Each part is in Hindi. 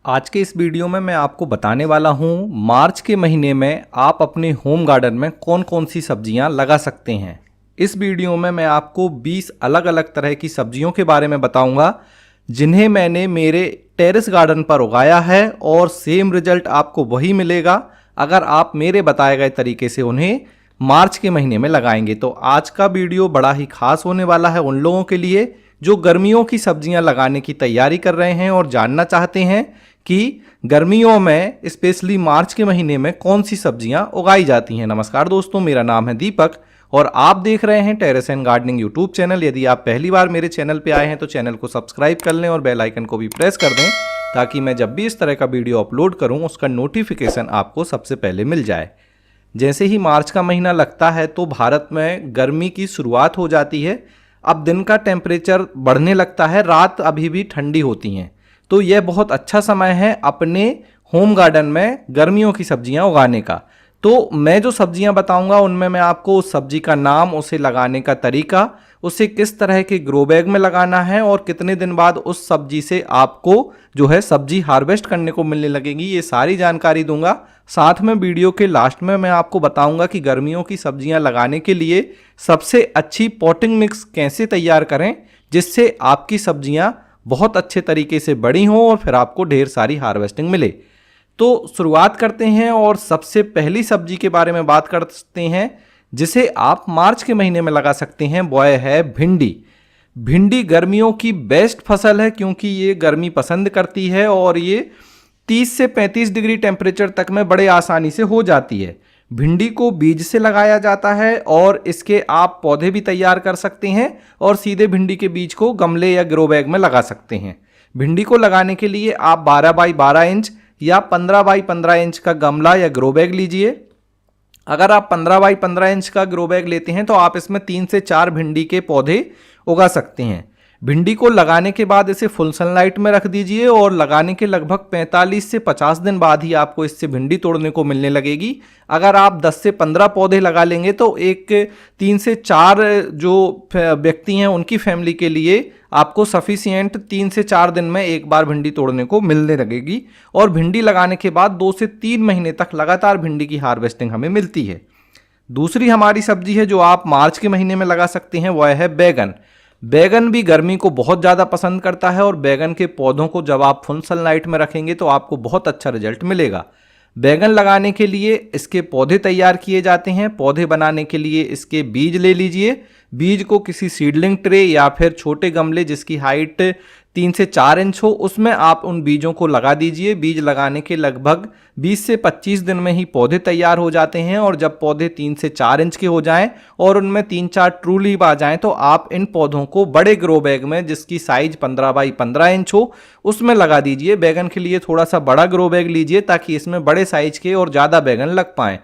आज के इस वीडियो में मैं आपको बताने वाला हूँ मार्च के महीने में आप अपने होम गार्डन में कौन कौन सी सब्जियाँ लगा सकते हैं। इस वीडियो में मैं आपको 20 अलग अलग तरह की सब्जियों के बारे में बताऊंगा जिन्हें मैंने मेरे टेरेस गार्डन पर उगाया है और सेम रिजल्ट आपको वही मिलेगा अगर आप मेरे बताए गए तरीके से उन्हें मार्च के महीने में लगाएंगे। तो आज का वीडियो बड़ा ही खास होने वाला है उन लोगों के लिए जो गर्मियों की सब्जियां लगाने की तैयारी कर रहे हैं और जानना चाहते हैं कि गर्मियों में स्पेशली मार्च के महीने में कौन सी सब्जियां उगाई जाती हैं। नमस्कार दोस्तों, मेरा नाम है दीपक और आप देख रहे हैं terrace and gardening YouTube channel. यदि आप पहली बार मेरे चैनल पे आए हैं तो चैनल को सब्सक्राइब कर लें और बेल आइकन को भी प्रेस कर दें ताकि मैं जब भी इस तरह का वीडियो अपलोड करूं उसका नोटिफिकेशन आपको सबसे पहले मिल जाए। जैसे ही मार्च का महीना लगता है तो भारत में गर्मी की शुरुआत हो जाती है। अब दिन का टेम्परेचर बढ़ने लगता है, रात अभी भी ठंडी होती हैं, तो यह बहुत अच्छा समय है अपने होम गार्डन में गर्मियों की सब्जियां उगाने का। तो मैं जो सब्जियां बताऊंगा उनमें मैं आपको उस सब्जी का नाम, उसे लगाने का तरीका, उसे किस तरह के ग्रो बैग में लगाना है और कितने दिन बाद उस सब्जी से आपको जो है सब्जी हार्वेस्ट करने को मिलने लगेगी, ये सारी जानकारी दूंगा। साथ में वीडियो के लास्ट में मैं आपको बताऊंगा कि गर्मियों की सब्जियां लगाने के लिए सबसे अच्छी पॉटिंग मिक्स कैसे तैयार करें जिससे आपकी सब्जियां बहुत अच्छे तरीके से बड़ी हों और फिर आपको ढेर सारी हार्वेस्टिंग मिले। तो शुरुआत करते हैं और सबसे पहली सब्जी के बारे में बात करते हैं जिसे आप मार्च के महीने में लगा सकते हैं, वह है भिंडी। भिंडी गर्मियों की बेस्ट फसल है क्योंकि ये गर्मी पसंद करती है और ये 30 से 35 डिग्री टेम्परेचर तक में बड़े आसानी से हो जाती है। भिंडी को बीज से लगाया जाता है और इसके आप पौधे भी तैयार कर सकते हैं और सीधे भिंडी के बीज को गमले या ग्रो बैग में लगा सकते हैं। भिंडी को लगाने के लिए आप 12 बाई 12 इंच या 15 बाई 15 इंच का गमला या ग्रो बैग लीजिए। अगर आप 15 बाई 15 इंच का ग्रो बैग लेते हैं तो आप इसमें 3 से 4 भिंडी के पौधे उगा सकते हैं। भिंडी को लगाने के बाद इसे फुल सनलाइट में रख दीजिए और लगाने के लगभग 45 से 50 दिन बाद ही आपको इससे भिंडी तोड़ने को मिलने लगेगी। अगर आप 10 से 15 पौधे लगा लेंगे तो एक 3 से 4 जो व्यक्ति हैं उनकी फैमिली के लिए आपको सफिशिएंट 3 से 4 दिन में एक बार भिंडी तोड़ने को मिलने लगेगी और भिंडी लगाने के बाद 2 से 3 महीने तक लगातार भिंडी की हार्वेस्टिंग हमें मिलती है। दूसरी हमारी सब्जी है जो आप मार्च के महीने में लगा सकते हैं, वह है बैगन। बैगन भी गर्मी को बहुत ज़्यादा पसंद करता है और बैगन के पौधों को जब आप फुल सनलाइट में रखेंगे तो आपको बहुत अच्छा रिजल्ट मिलेगा। बैगन लगाने के लिए इसके पौधे तैयार किए जाते हैं। पौधे बनाने के लिए इसके बीज ले लीजिए। बीज को किसी सीडलिंग ट्रे या फिर छोटे गमले जिसकी हाइट 3 से 4 इंच हो उसमें आप उन बीजों को लगा दीजिए। बीज लगाने के लगभग 20 से 25 दिन में ही पौधे तैयार हो जाते हैं और जब पौधे 3 से 4 इंच के हो जाएं और उनमें 3-4 ट्रू लीफ आ जाएं तो आप इन पौधों को बड़े ग्रो बैग में जिसकी साइज 15 बाई 15 इंच हो उसमें लगा दीजिए। बैगन के लिए थोड़ा सा बड़ा ग्रो बैग लीजिए ताकि इसमें बड़े साइज के और ज़्यादा बैगन लग पाएँ।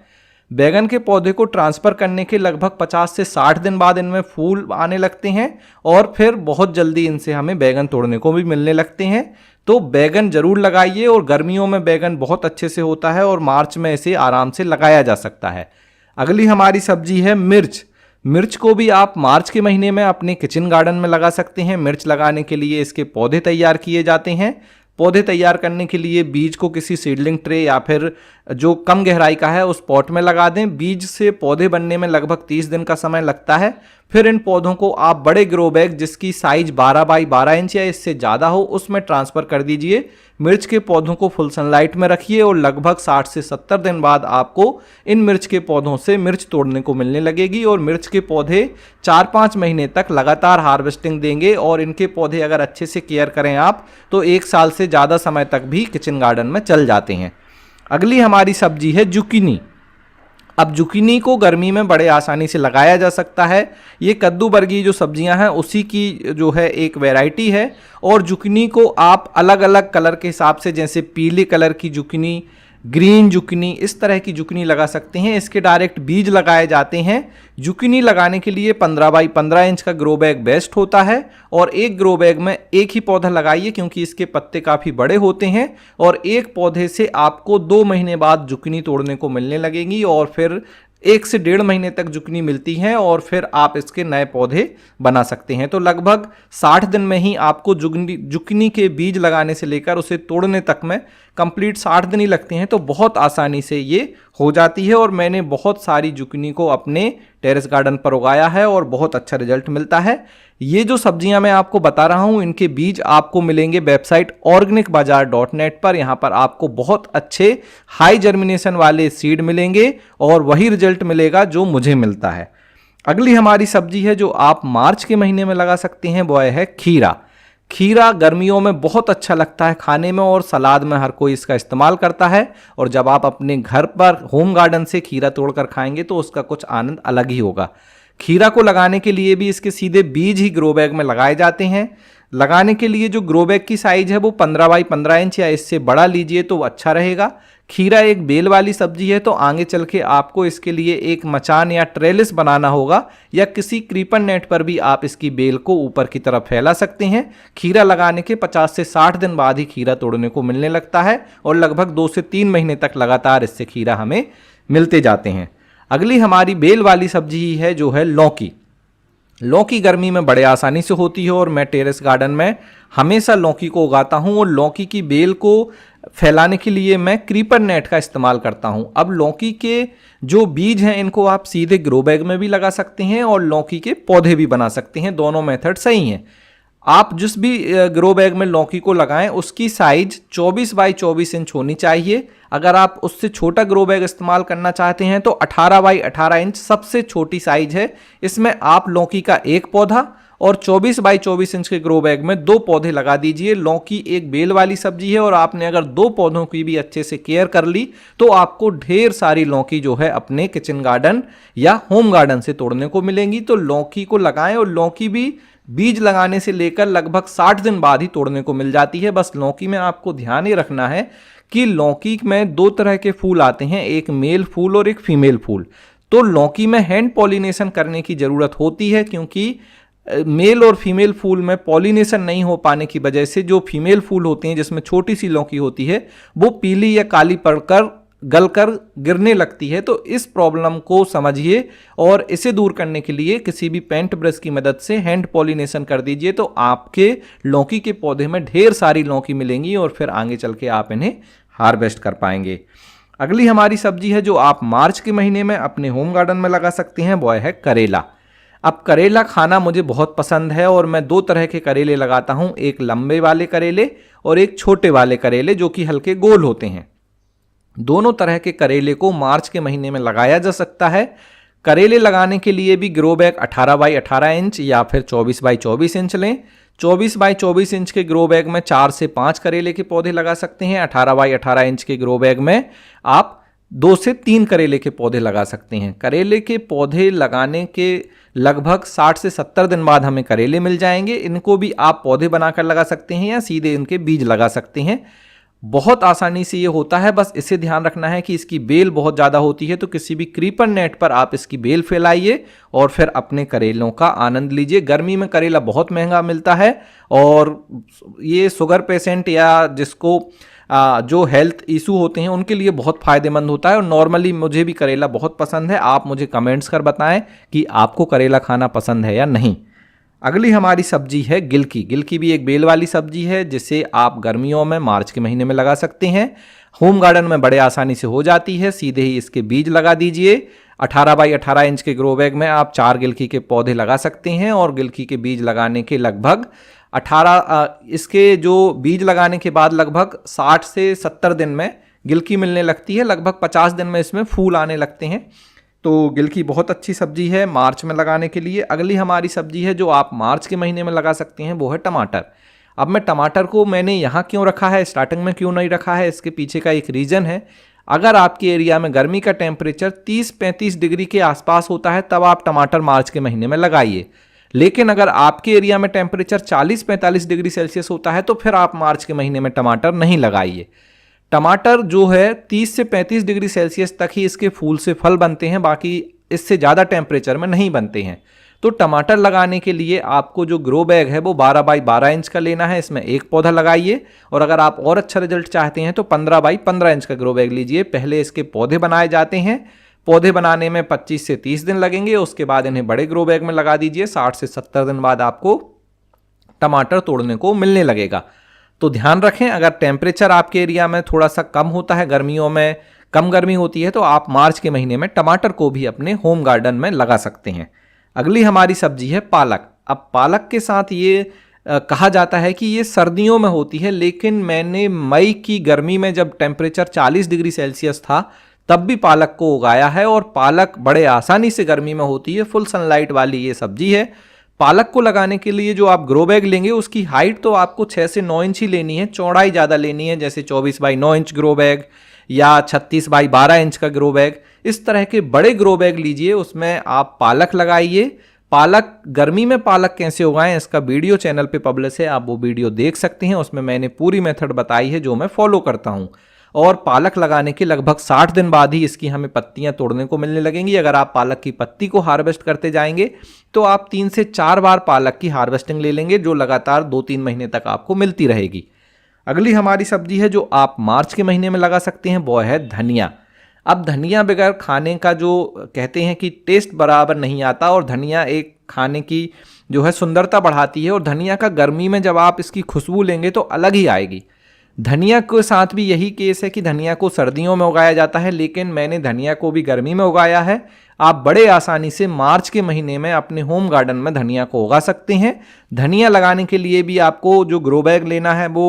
बैगन के पौधे को ट्रांसफ़र करने के लगभग 50 से 60 दिन बाद इनमें फूल आने लगते हैं और फिर बहुत जल्दी इनसे हमें बैगन तोड़ने को भी मिलने लगते हैं। तो बैगन जरूर लगाइए और गर्मियों में बैगन बहुत अच्छे से होता है और मार्च में इसे आराम से लगाया जा सकता है। अगली हमारी सब्जी है मिर्च। मिर्च को भी आप मार्च के महीने में अपने किचन गार्डन में लगा सकते हैं। मिर्च लगाने के लिए इसके पौधे तैयार किए जाते हैं। पौधे तैयार करने के लिए बीज को किसी सीडलिंग ट्रे या फिर जो कम गहराई का है उस पॉट में लगा दें। बीज से पौधे बनने में लगभग 30 दिन का समय लगता है। फिर इन पौधों को आप बड़े ग्रो बैग जिसकी साइज 12 बाई 12 इंच या इससे ज़्यादा हो उसमें ट्रांसफ़र कर दीजिए। मिर्च के पौधों को फुल सनलाइट में रखिए और लगभग 60 से 70 दिन बाद आपको इन मिर्च के पौधों से मिर्च तोड़ने को मिलने लगेगी और मिर्च के पौधे 4-5 महीने तक लगातार हार्वेस्टिंग देंगे और इनके पौधे अगर अच्छे से केयर करें आप तो 1 साल से ज़्यादा समय तक भी किचन गार्डन में चल जाते हैं। अगली हमारी सब्जी है जुकीनी। अब जुकीनी को गर्मी में बड़े आसानी से लगाया जा सकता है। ये कद्दू वर्गीय जो सब्जियां हैं उसी की जो है एक वैरायटी है और जुकीनी को आप अलग अलग कलर के हिसाब से जैसे पीले कलर की जुकीनी, ग्रीन जुकीनी, इस तरह की जुकीनी लगा सकते हैं। इसके डायरेक्ट बीज लगाए जाते हैं। जुकीनी लगाने के लिए 15 बाई 15 इंच का ग्रो बैग बेस्ट होता है और एक ग्रो बैग में एक ही पौधा लगाइए क्योंकि इसके पत्ते काफ़ी बड़े होते हैं और एक पौधे से आपको 2 महीने बाद जुकीनी तोड़ने को मिलने लगेगी और फिर 1 से 1.5 महीने तक जुकनी मिलती है और फिर आप इसके नए पौधे बना सकते हैं। तो लगभग 60 दिन में ही आपको जुकनी के बीज लगाने से लेकर उसे तोड़ने तक में कंप्लीट 60 दिन ही लगते हैं। तो बहुत आसानी से ये हो जाती है और मैंने बहुत सारी जुकनी को अपने टेरेस गार्डन पर उगाया है और बहुत अच्छा रिजल्ट मिलता है। ये जो सब्जियां मैं आपको बता रहा हूं, इनके बीज आपको मिलेंगे वेबसाइट organicbazaar.net पर। यहां पर आपको बहुत अच्छे हाई जर्मिनेशन वाले सीड मिलेंगे और वही रिजल्ट मिलेगा जो मुझे मिलता है। अगली हमारी सब्जी है जो आप मार्च के महीने में लगा सकते हैं, वो है खीरा। खीरा गर्मियों में बहुत अच्छा लगता है खाने में और सलाद में हर कोई इसका इस्तेमाल करता है। और जब आप अपने घर पर होम गार्डन से खीरा तोड़कर खाएंगे तो उसका कुछ आनंद अलग ही होगा। खीरा को लगाने के लिए भी इसके सीधे बीज ही ग्रो बैग में लगाए जाते हैं। लगाने के लिए जो ग्रो बैग की साइज है वो 15 बाई 15 इंच या इससे बड़ा लीजिए तो अच्छा रहेगा। खीरा एक बेल वाली सब्जी है तो आगे चल के आपको इसके लिए एक मचान या ट्रेलिस बनाना होगा या किसी क्रीपर नेट पर भी आप इसकी बेल को ऊपर की तरफ फैला सकते हैं। खीरा लगाने के 50 से 60 दिन बाद ही खीरा तोड़ने को मिलने लगता है और लगभग 2 से 3 महीने तक लगातार इससे खीरा हमें मिलते जाते हैं। अगली हमारी बेल वाली सब्जी ही है जो है लौकी। लौकी गर्मी में बड़े आसानी से होती है और मैं टेरेस गार्डन में हमेशा लौकी को उगाता हूं और लौकी की बेल को फैलाने के लिए मैं क्रीपर नेट का इस्तेमाल करता हूं। अब लौकी के जो बीज हैं इनको आप सीधे ग्रो बैग में भी लगा सकते हैं और लौकी के पौधे भी बना सकते हैं, दोनों मेथड सही हैं। आप जिस भी ग्रो बैग में लौकी को लगाएं उसकी साइज 24 बाई 24 इंच होनी चाहिए। अगर आप उससे छोटा ग्रो बैग इस्तेमाल करना चाहते हैं तो 18 बाई 18 इंच सबसे छोटी साइज है। इसमें आप लौकी का एक पौधा और 24 बाई 24 इंच के ग्रो बैग में 2 पौधे लगा दीजिए। लौकी एक बेल वाली सब्जी है और आपने अगर 2 पौधों की भी अच्छे से केयर कर ली तो आपको ढेर सारी लौकी जो है अपने किचन गार्डन या होम गार्डन से तोड़ने को मिलेंगी। तो लौकी को लगाएं और लौकी भी बीज लगाने से लेकर लगभग 60 दिन बाद ही तोड़ने को मिल जाती है। बस लौकी में आपको ध्यान ये रखना है कि लौकी में 2 तरह के फूल आते हैं, एक मेल फूल और एक फीमेल फूल। तो लौकी में हैंड पॉलिनेशन करने की जरूरत होती है क्योंकि मेल और फीमेल फूल में पॉलिनेशन नहीं हो पाने की वजह से जो फीमेल फूल होती हैं जिसमें छोटी सी लौकी होती है वो पीली या काली पड़कर गलकर गिरने लगती है। तो इस प्रॉब्लम को समझिए और इसे दूर करने के लिए किसी भी पेंट ब्रश की मदद से हैंड पॉलिनेशन कर दीजिए तो आपके लौकी के पौधे में ढेर सारी लौकी मिलेंगी और फिर आगे चल के आप इन्हें हार्वेस्ट कर पाएंगे। अगली हमारी सब्जी है जो आप मार्च के महीने में अपने होम गार्डन में लगा सकते हैं, वो है करेला। अब करेला खाना मुझे बहुत पसंद है और मैं 2 तरह के करेले लगाता हूं, एक लंबे वाले करेले और एक छोटे वाले करेले जो कि हल्के गोल होते हैं। दोनों तरह के करेले को मार्च के महीने में लगाया जा सकता है। करेले लगाने के लिए भी ग्रो बैग 18 बाई 18 इंच या फिर 24 बाई 24 इंच लें। 24 बाई 24 इंच के ग्रो बैग में 4 से 5 करेले के पौधे लगा सकते हैं। 18 बाई 18 इंच के ग्रो बैग में आप 2 से 3 करेले के पौधे लगा सकते हैं। करेले के पौधे लगाने के लगभग 60 से 70 दिन बाद हमें करेले मिल जाएंगे। इनको भी आप पौधे बनाकर लगा सकते हैं या सीधे इनके बीज लगा सकते हैं। बहुत आसानी से ये होता है, बस इसे ध्यान रखना है कि इसकी बेल बहुत ज़्यादा होती है तो किसी भी क्रीपर नेट पर आप इसकी बेल फैलाइए और फिर अपने करेलों का आनंद लीजिए। गर्मी में करेला बहुत महंगा मिलता है और ये शुगर पेशेंट या जिसको जो हेल्थ इशू होते हैं उनके लिए बहुत फ़ायदेमंद होता है और नॉर्मली मुझे भी करेला बहुत पसंद है। आप मुझे कमेंट्स कर बताएं कि आपको करेला खाना पसंद है या नहीं। अगली हमारी सब्जी है गिलकी। गिलकी भी एक बेल वाली सब्जी है जिसे आप गर्मियों में मार्च के महीने में लगा सकते हैं। होम गार्डन में बड़े आसानी से हो जाती है, सीधे ही इसके बीज लगा दीजिए। 18 बाई 18 इंच के ग्रो बैग में आप 4 गिलकी के पौधे लगा सकते हैं और गिलकी के बीज लगाने के लगभग 18 इसके जो बीज लगाने के बाद लगभग 60 से 70 दिन में गिलकी मिलने लगती है। लगभग 50 दिन में इसमें फूल आने लगते हैं। तो गिलकी बहुत अच्छी सब्जी है मार्च में लगाने के लिए। अगली हमारी सब्जी है जो आप मार्च के महीने में लगा सकते हैं, वो है टमाटर। अब मैं टमाटर को मैंने यहाँ क्यों रखा है, स्टार्टिंग में क्यों नहीं रखा है, इसके पीछे का एक रीज़न है। अगर आपके एरिया में गर्मी का टेम्परेचर 30-35 डिग्री के आसपास होता है तब आप टमाटर मार्च के महीने में लगाइए। लेकिन अगर आपके एरिया में टेम्परेचर 40-45 डिग्री सेल्सियस होता है तो फिर आप मार्च के महीने में टमाटर नहीं लगाइए। टमाटर जो है 30 से 35 डिग्री सेल्सियस तक ही इसके फूल से फल बनते हैं, बाकी इससे ज़्यादा टेम्परेचर में नहीं बनते हैं। तो टमाटर लगाने के लिए आपको जो ग्रो बैग है वो 12 बाई 12 इंच का लेना है, इसमें एक पौधा लगाइए। और अगर आप और अच्छा रिजल्ट चाहते हैं तो 15 बाई 15 इंच का ग्रो बैग लीजिए। पहले इसके पौधे बनाए जाते हैं, पौधे बनाने में 25 से 30 दिन लगेंगे। उसके बाद इन्हें बड़े ग्रो बैग में लगा दीजिए। 60 से 70 दिन बाद आपको टमाटर तोड़ने को मिलने लगेगा। तो ध्यान रखें, अगर टेम्परेचर आपके एरिया में थोड़ा सा कम होता है, गर्मियों में कम गर्मी होती है, तो आप मार्च के महीने में टमाटर को भी अपने होम गार्डन में लगा सकते हैं। अगली हमारी सब्जी है पालक। अब पालक के साथ ये कहा जाता है कि ये सर्दियों में होती है, लेकिन मैंने मई की गर्मी में जब टेम्परेचर 40 डिग्री सेल्सियस था तब भी पालक को उगाया है, और पालक बड़े आसानी से गर्मी में होती है। फुल सनलाइट वाली ये सब्जी है। पालक को लगाने के लिए जो आप ग्रो बैग लेंगे उसकी हाइट तो आपको 6 से 9 इंच ही लेनी है, चौड़ाई ज़्यादा लेनी है, जैसे 24 बाई 9 इंच ग्रो बैग या 36 बाई 12 इंच का ग्रो बैग। इस तरह के बड़े ग्रो बैग लीजिए, उसमें आप पालक लगाइए। पालक गर्मी में पालक कैसे उगाएं इसका वीडियो चैनल पे पब्लिश है, आप वो वीडियो देख सकते हैं। उसमें मैंने पूरी मेथड बताई है जो मैं फॉलो करता हूं। और पालक लगाने के लगभग 60 दिन बाद ही इसकी हमें पत्तियां तोड़ने को मिलने लगेंगी। अगर आप पालक की पत्ती को हार्वेस्ट करते जाएंगे तो आप 3 से 4 बार पालक की हार्वेस्टिंग ले लेंगे, जो लगातार 2-3 महीने तक आपको मिलती रहेगी। अगली हमारी सब्जी है जो आप मार्च के महीने में लगा सकते हैं, वो है धनिया। अब धनिया बगैर खाने का जो कहते हैं कि टेस्ट बराबर नहीं आता, और धनिया एक खाने की जो है सुंदरता बढ़ाती है। और धनिया का गर्मी में जब आप इसकी खुशबू लेंगे तो अलग ही आएगी। धनिया के साथ भी यही केस है कि धनिया को सर्दियों में उगाया जाता है, लेकिन मैंने धनिया को भी गर्मी में उगाया है। आप बड़े आसानी से मार्च के महीने में अपने होम गार्डन में धनिया को उगा सकते हैं। धनिया लगाने के लिए भी आपको जो ग्रो बैग लेना है वो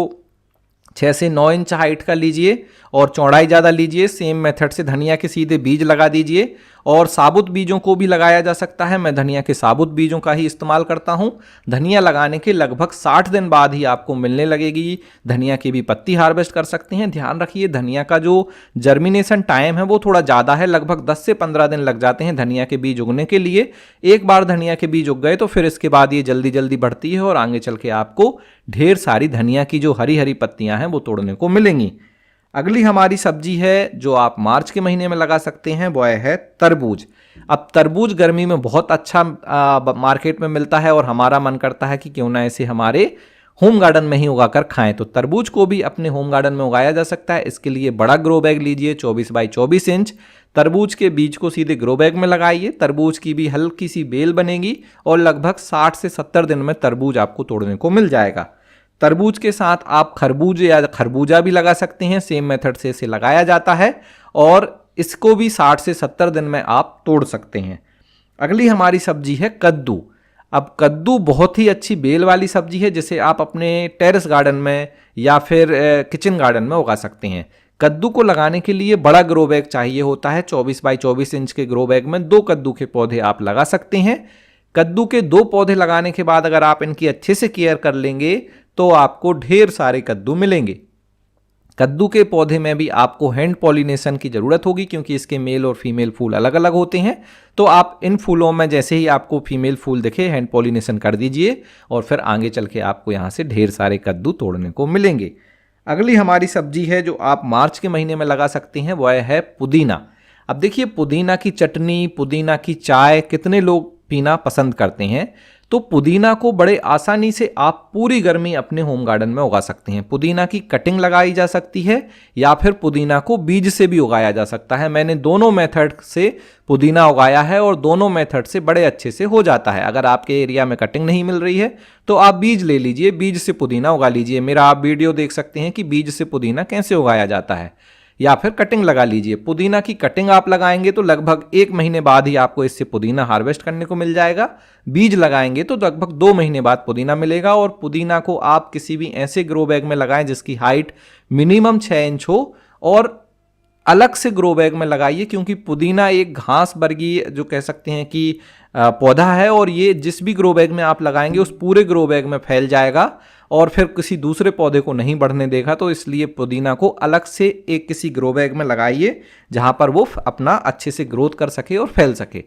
6 से 9 इंच हाइट का लीजिए और चौड़ाई ज़्यादा लीजिए। सेम मेथड से धनिया के सीधे बीज लगा दीजिए, और साबुत बीजों को भी लगाया जा सकता है। मैं धनिया के साबुत बीजों का ही इस्तेमाल करता हूं। धनिया लगाने के लगभग 60 दिन बाद ही आपको मिलने लगेगी। धनिया की भी पत्ती हार्वेस्ट कर सकते हैं। ध्यान रखिए, धनिया का जो जर्मिनेशन टाइम है वो थोड़ा ज़्यादा है, लगभग 10 से 15 दिन लग जाते हैं धनिया के बीज उगने के लिए। एक बार धनिया के बीज उग गए तो फिर इसके बाद ये जल्दी जल्दी बढ़ती है, और आगे चल के आपको ढेर सारी धनिया की जो हरी हरी पत्तियां हैं वो तोड़ने को मिलेंगी। अगली हमारी सब्जी है जो आप मार्च के महीने में लगा सकते हैं, वो है तरबूज। अब तरबूज गर्मी में बहुत अच्छा मार्केट में मिलता है, और हमारा मन करता है कि क्यों ना इसे हमारे होम गार्डन में ही उगाकर खाएं। तो तरबूज को भी अपने होम गार्डन में उगाया जा सकता है। इसके लिए बड़ा ग्रो बैग लीजिए, 24 बाई 24 इंच। तरबूज के बीज को सीधे ग्रो बैग में लगाइए। तरबूज की भी हल्की सी बेल बनेगी, और लगभग 60 से 70 दिन में तरबूज आपको तोड़ने को मिल जाएगा। तरबूज के साथ आप खरबूज या खरबूजा भी लगा सकते हैं। सेम मेथड से इसे लगाया जाता है, और इसको भी 60 से 70 दिन में आप तोड़ सकते हैं। अगली हमारी सब्जी है कद्दू। अब कद्दू बहुत ही अच्छी बेल वाली सब्जी है, जिसे आप अपने टेरेस गार्डन में या फिर किचन गार्डन में उगा सकते हैं। कद्दू को लगाने के लिए बड़ा ग्रो बैग चाहिए होता है। 24 बाई 24 इंच के ग्रो बैग में 2 कद्दू के पौधे आप लगा सकते हैं। कद्दू के 2 पौधे लगाने के बाद अगर आप इनकी अच्छे से केयर कर लेंगे तो आपको ढेर सारे कद्दू मिलेंगे। कद्दू के पौधे में भी आपको हैंड पॉलिनेशन की ज़रूरत होगी, क्योंकि इसके मेल और फीमेल फूल अलग अलग होते हैं। तो आप इन फूलों में जैसे ही आपको फीमेल फूल दिखे हैंड पॉलिनेशन कर दीजिए, और फिर आगे चल के आपको यहाँ से ढेर सारे कद्दू तोड़ने को मिलेंगे। अगली हमारी सब्जी है जो आप मार्च के महीने में लगा सकते हैं, वह है पुदीना। अब देखिए, पुदीना की चटनी, पुदीना की चाय कितने लोग पीना पसंद करते हैं। तो पुदीना को बड़े आसानी से आप पूरी गर्मी अपने होम गार्डन में उगा सकते हैं। पुदीना की कटिंग लगाई जा सकती है, या फिर पुदीना को बीज से भी उगाया जा सकता है। मैंने दोनों मेथड से पुदीना उगाया है, और दोनों मेथड से बड़े अच्छे से हो जाता है। अगर आपके एरिया में कटिंग नहीं मिल रही है तो आप बीज ले लीजिए, बीज से पुदीना उगा लीजिए। मेरा आप वीडियो देख सकते हैं कि बीज से पुदीना कैसे उगाया जाता है, या फिर कटिंग लगा लीजिए। पुदीना की कटिंग आप लगाएंगे तो लगभग 1 महीने बाद ही आपको इससे पुदीना हार्वेस्ट करने को मिल जाएगा। बीज लगाएंगे तो लगभग 2 महीने बाद पुदीना मिलेगा। और पुदीना को आप किसी भी ऐसे ग्रो बैग में लगाएं जिसकी हाइट मिनिमम 6 इंच हो, और अलग से ग्रो बैग में लगाइए, क्योंकि पुदीना एक घास वर्गीय जो कह सकते हैं कि पौधा है, और ये जिस भी ग्रो बैग में आप लगाएंगे उस पूरे ग्रो बैग में फैल जाएगा, और फिर किसी दूसरे पौधे को नहीं बढ़ने देगा। तो इसलिए पुदीना को अलग से एक किसी ग्रो बैग में लगाइए, जहां पर वो अपना अच्छे से ग्रोथ कर सके और फैल सके।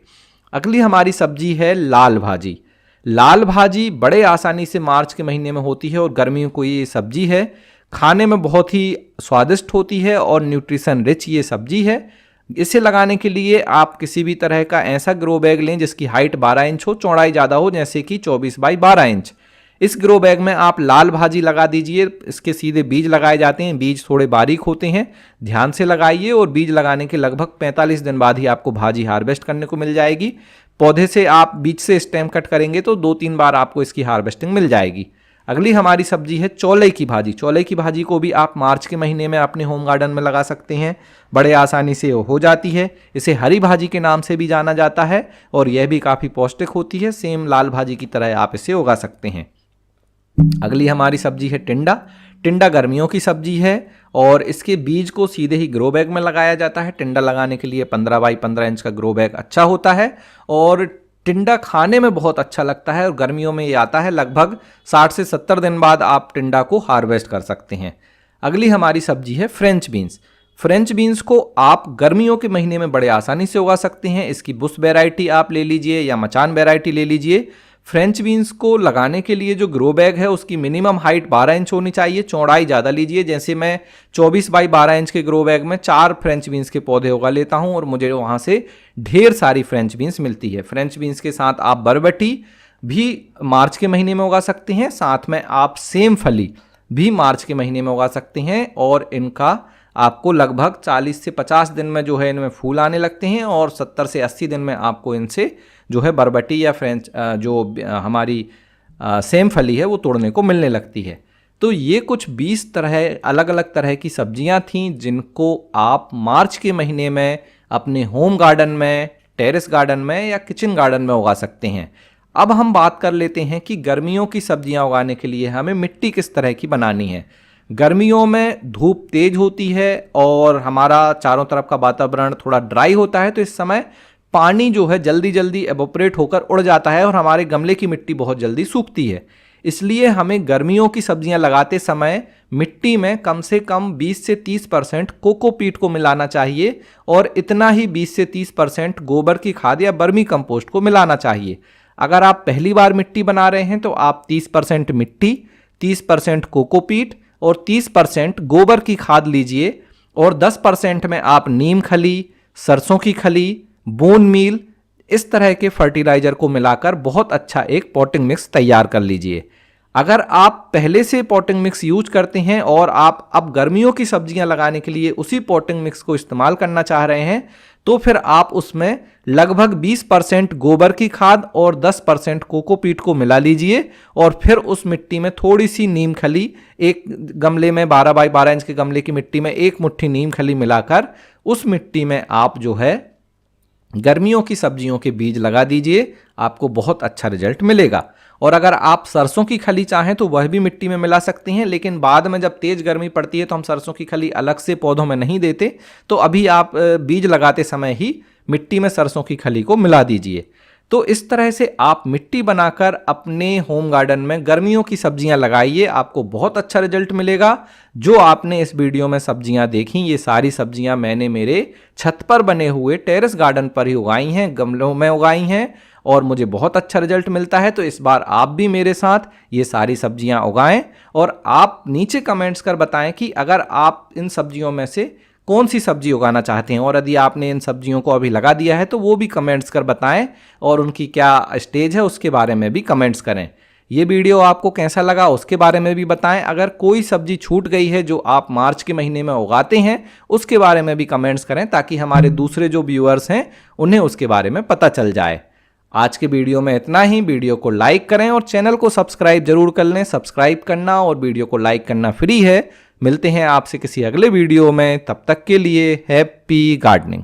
अगली हमारी सब्जी है लाल भाजी। लाल भाजी बड़े आसानी से मार्च के महीने में होती है, और गर्मियों को ये सब्जी है। खाने में बहुत ही स्वादिष्ट होती है, और न्यूट्रिशन रिच ये सब्जी है। इसे लगाने के लिए आप किसी भी तरह का ऐसा ग्रो बैग लें जिसकी हाइट 12 इंच हो, चौड़ाई ज़्यादा हो, जैसे कि 24 बाई 12 इंच। इस ग्रो बैग में आप लाल भाजी लगा दीजिए। इसके सीधे बीज लगाए जाते हैं, बीज थोड़े बारीक होते हैं, ध्यान से लगाइए और बीज लगाने के लगभग 45 दिन बाद ही आपको भाजी हार्वेस्ट करने को मिल जाएगी। पौधे से आप बीज से स्टेम कट करेंगे तो 2-3 बार आपको इसकी हार्वेस्टिंग मिल जाएगी। अगली हमारी सब्जी है चौले की भाजी। चौले की भाजी को भी आप मार्च के महीने में अपने होम गार्डन में लगा सकते हैं, बड़े आसानी से हो जाती है। इसे हरी भाजी के नाम से भी जाना जाता है और यह भी काफ़ी पौष्टिक होती है। सेम लाल भाजी की तरह आप इसे उगा सकते हैं। अगली हमारी सब्जी है टिंडा। टिंडा गर्मियों की सब्जी है और इसके बीज को सीधे ही ग्रो बैग में लगाया जाता है। टिंडा लगाने के लिए 15 बाई 15 इंच का ग्रो बैग अच्छा होता है और टिंडा खाने में बहुत अच्छा लगता है और गर्मियों में ये आता है। लगभग 60 से 70 दिन बाद आप टिंडा को हार्वेस्ट कर सकते हैं। अगली हमारी सब्जी है फ्रेंच बीन्स। फ्रेंच बीन्स को आप गर्मियों के महीने में बड़े आसानी से उगा सकते हैं। इसकी बुश वैरायटी आप ले लीजिए या मचान वैरायटी ले लीजिए। फ्रेंच बीन्स को लगाने के लिए जो ग्रो बैग है उसकी मिनिमम हाइट 12 इंच होनी चाहिए, चौड़ाई ज़्यादा लीजिए। जैसे मैं 24 बाई 12 इंच के ग्रो बैग में 4 फ्रेंच बीन्स के पौधे उगा लेता हूं और मुझे वहां से ढेर सारी फ्रेंच बीन्स मिलती है। फ्रेंच बीन्स के साथ आप बरबटी भी मार्च के महीने में उगा सकते हैं, साथ में आप सेम फली भी मार्च के महीने में उगा सकते हैं और इनका आपको लगभग 40 से 50 दिन में जो है इनमें फूल आने लगते हैं और 70 से 80 दिन में आपको इनसे जो है बरबटी या फ्रेंच जो हमारी सेम फली है वो तोड़ने को मिलने लगती है। तो ये कुछ 20 तरह अलग अलग तरह की सब्जियां थीं जिनको आप मार्च के महीने में अपने होम गार्डन में, टेरेस गार्डन में या किचन गार्डन में उगा सकते हैं। अब हम बात कर लेते हैं कि गर्मियों की सब्जियां उगाने के लिए हमें मिट्टी किस तरह की बनानी है। गर्मियों में धूप तेज होती है और हमारा चारों तरफ का वातावरण थोड़ा ड्राई होता है, तो इस समय पानी जो है जल्दी जल्दी एवोपरेट होकर उड़ जाता है और हमारे गमले की मिट्टी बहुत जल्दी सूखती है। इसलिए हमें गर्मियों की सब्जियां लगाते समय मिट्टी में कम से कम 20 से 30% कोकोपीट को मिलाना चाहिए और इतना ही 20 से 30% गोबर की खाद या बर्मी कंपोस्ट को मिलाना चाहिए। अगर आप पहली बार मिट्टी बना रहे हैं तो आप 30% मिट्टी, 30% कोकोपीट और 30% गोबर की खाद लीजिए और 10% में आप नीम खली, सरसों की खली, बोन मील, इस तरह के फर्टिलाइजर को मिलाकर बहुत अच्छा एक पॉटिंग मिक्स तैयार कर लीजिए। अगर आप पहले से पॉटिंग मिक्स यूज करते हैं और आप अब गर्मियों की सब्जियां लगाने के लिए उसी पॉटिंग मिक्स को इस्तेमाल करना चाह रहे हैं तो फिर आप उसमें लगभग 20% गोबर की खाद और 10% कोकोपीट को मिला लीजिए और फिर उस मिट्टी में थोड़ी सी नीम खली, एक गमले में 12 बाई 12 इंच के गमले की मिट्टी में एक मुट्ठी नीम खली मिलाकर उस मिट्टी में आप जो है गर्मियों की सब्जियों के बीज लगा दीजिए, आपको बहुत अच्छा रिजल्ट मिलेगा। और अगर आप सरसों की खली चाहें तो वह भी मिट्टी में मिला सकते हैं, लेकिन बाद में जब तेज गर्मी पड़ती है तो हम सरसों की खली अलग से पौधों में नहीं देते, तो अभी आप बीज लगाते समय ही मिट्टी में सरसों की खली को मिला दीजिए। तो इस तरह से आप मिट्टी बनाकर अपने होम गार्डन में गर्मियों की सब्जियां लगाइए, आपको बहुत अच्छा रिजल्ट मिलेगा। जो आपने इस वीडियो में सब्जियां देखी, ये सारी सब्जियां मैंने मेरे छत पर बने हुए टेरेस गार्डन पर ही उगाई हैं, गमलों में उगाई हैं और मुझे बहुत अच्छा रिजल्ट मिलता है। तो इस बार आप भी मेरे साथ ये सारी सब्जियां उगाएं और आप नीचे कमेंट्स कर बताएं कि अगर आप इन सब्जियों में से कौन सी सब्जी उगाना चाहते हैं और यदि आपने इन सब्जियों को अभी लगा दिया है तो वो भी कमेंट्स कर बताएं और उनकी क्या स्टेज है उसके बारे में भी कमेंट्स करें। ये वीडियो आपको कैसा लगा उसके बारे में भी बताएं। अगर कोई सब्जी छूट गई है जो आप मार्च के महीने में उगाते हैं उसके बारे में भी कमेंट्स करें ताकि हमारे दूसरे जो व्यूअर्स हैं उन्हें उसके बारे में पता चल जाए। आज के वीडियो में इतना ही। वीडियो को लाइक करें और चैनल को सब्सक्राइब जरूर कर लें। सब्सक्राइब करना और वीडियो को लाइक करना फ्री है। मिलते हैं आपसे किसी अगले वीडियो में, तब तक के लिए हैप्पी गार्डनिंग।